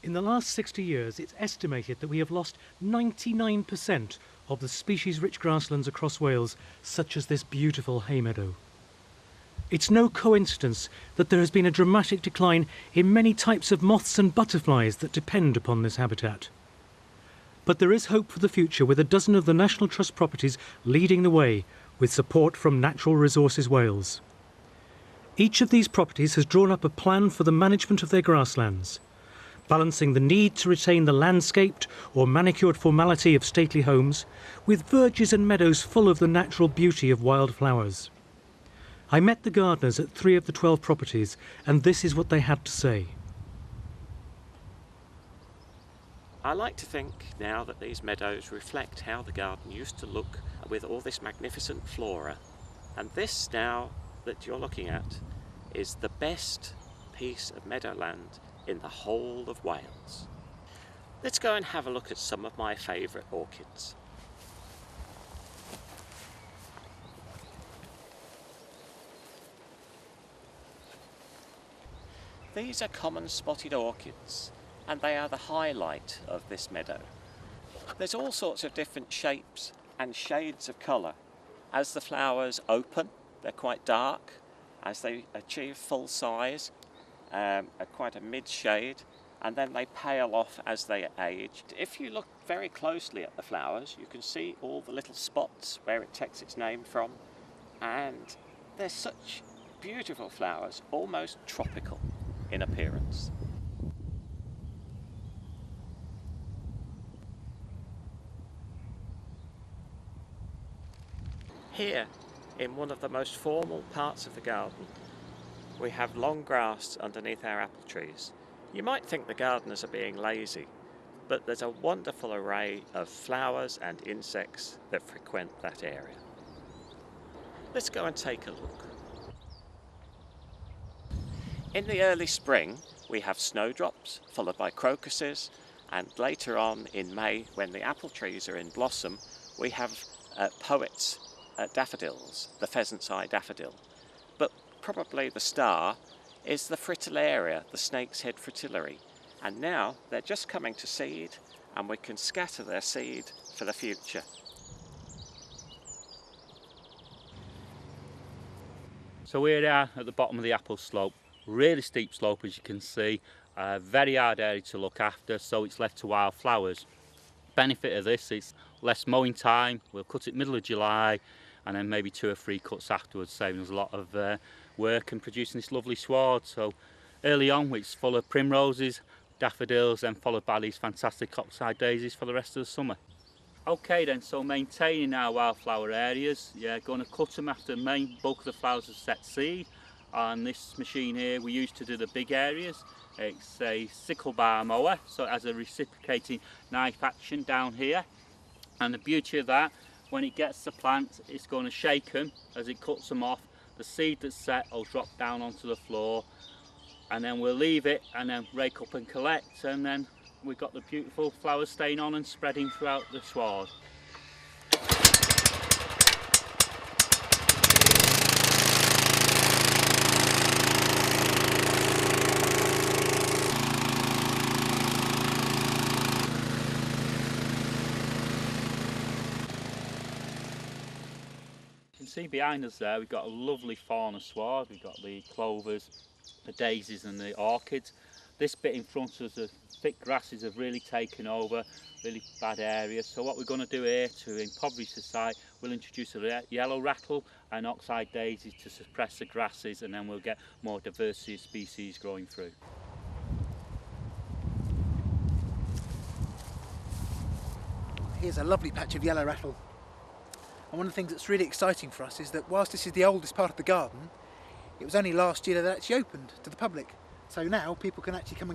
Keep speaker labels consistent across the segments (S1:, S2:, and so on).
S1: In the last 60 years, it's estimated that we have lost 99% of the species-rich grasslands across Wales, such as this beautiful hay meadow. It's no coincidence that there has been a dramatic decline in many types of moths and butterflies that depend upon this habitat. But there is hope for the future, with a dozen of the National Trust properties leading the way, with support from Natural Resources Wales. Each of these properties has drawn up a plan for the management of their grasslands, balancing the need to retain the landscaped or manicured formality of stately homes with verges and meadows full of the natural beauty of wildflowers. I met the gardeners at 3 of the 12 properties, and this is what they had to say.
S2: I like to think now that these meadows reflect how the garden used to look with all this magnificent flora, and this now that you're looking at is the best piece of meadowland in the whole of Wales. Let's go and have a look at some of my favourite orchids. These are common spotted orchids, and they are the highlight of this meadow. There's all sorts of different shapes and shades of colour. As the flowers open, they're quite dark. As they achieve full size, quite a mid-shade, and then they pale off as they age. If you look very closely at the flowers, you can see all the little spots where it takes its name from, and they're such beautiful flowers, almost tropical in appearance. Here, in one of the most formal parts of the garden, we have long grass underneath our apple trees. You might think the gardeners are being lazy, but there's a wonderful array of flowers and insects that frequent that area. Let's go and take a look. In the early spring, we have snowdrops, followed by crocuses, and later on in May, when the apple trees are in blossom, we have poets' daffodils, the pheasant's eye daffodil. But probably the star is the fritillaria, the snake's head fritillary. And now they're just coming to seed, and we can scatter their seed for the future.
S3: So we're at the bottom of the apple slope, really steep slope as you can see, very hard area to look after, so it's left to wildflowers. Benefit of this is less mowing time. We'll cut it middle of July and then maybe 2 or 3 cuts afterwards, saving us a lot of work and producing this lovely sward. So early on it's full of primroses, daffodils, then followed by these fantastic oxeye daisies for the rest of the summer. Okay then, so maintaining our wildflower areas, going to cut them after the main bulk of the flowers have set seed. On this machine here we use to do the big areas. It's a sickle bar mower, so it has a reciprocating knife action down here, and the beauty of that, when it gets the plants, it's going to shake them as it cuts them off. The seed that's set will drop down onto the floor, and then we'll leave it and then rake up and collect, and then we've got the beautiful flowers staying on and spreading throughout the sward. You can see behind us there we've got a lovely fauna sward. We've got the clovers, the daisies and the orchids. This bit in front of us, the thick grasses have really taken over, really bad areas. So what we're going to do here to impoverish the site, we'll introduce a yellow rattle and oxeye daisies to suppress the grasses, and then we'll get more diversity of species growing through.
S4: Here's a lovely patch of yellow rattle. And one of the things that's really exciting for us is that whilst this is the oldest part of the garden, it was only last year that it actually opened to the public. So now people can actually come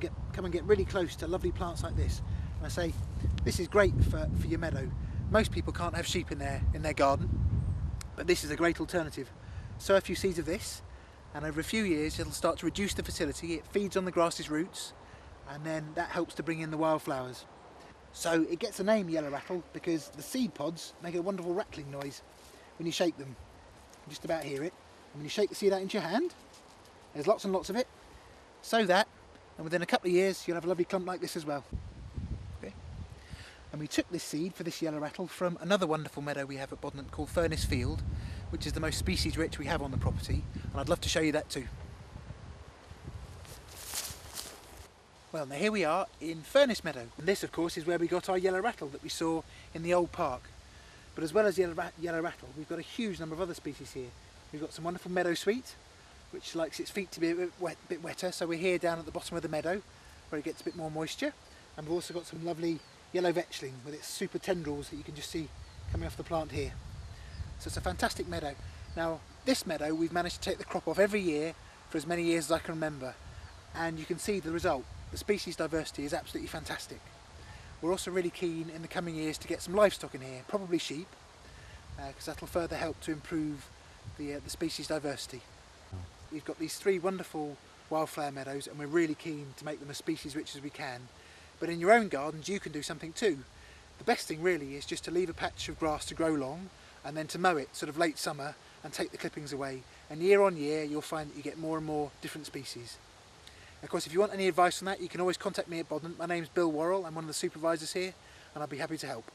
S4: and get really close to lovely plants like this. And I say, this is great for your meadow. Most people can't have sheep in their garden, but this is a great alternative. Sow a few seeds of this, and over a few years it'll start to reduce the fertility. It feeds on the grass's roots, and then that helps to bring in the wildflowers. So it gets the name yellow rattle because the seed pods make a wonderful rattling noise when you shake them. You can just about hear it. And when you shake the seed out into your hand, there's lots and lots of it, so that and within a couple of years you'll have a lovely clump like this as well. Okay. And we took this seed for this yellow rattle from another wonderful meadow we have at Bodnant called Furnace Field, which is the most species rich we have on the property, and I'd love to show you that too. Well, now here we are in Furnace Meadow, and this of course is where we got our yellow rattle that we saw in the old park. But as well as yellow rattle, we've got a huge number of other species here. We've got some wonderful meadow sweet, which likes its feet to be a bit wetter, so we're here down at the bottom of the meadow where it gets a bit more moisture. And we've also got some lovely yellow vetchling with its super tendrils that you can just see coming off the plant here. So it's a fantastic meadow. Now this meadow we've managed to take the crop off every year for as many years as I can remember, and you can see the result. The species diversity is absolutely fantastic. We're also really keen in the coming years to get some livestock in here, probably sheep, because that'll further help to improve the species diversity. We've got these 3 wonderful wildflower meadows and we're really keen to make them as species rich as we can. But in your own gardens you can do something too. The best thing really is just to leave a patch of grass to grow long and then to mow it sort of late summer and take the clippings away, and year on year you'll find that you get more and more different species. Of course, if you want any advice on that, you can always contact me at Bodnant. My name's Bill Worrell, I'm one of the supervisors here, and I'll be happy to help.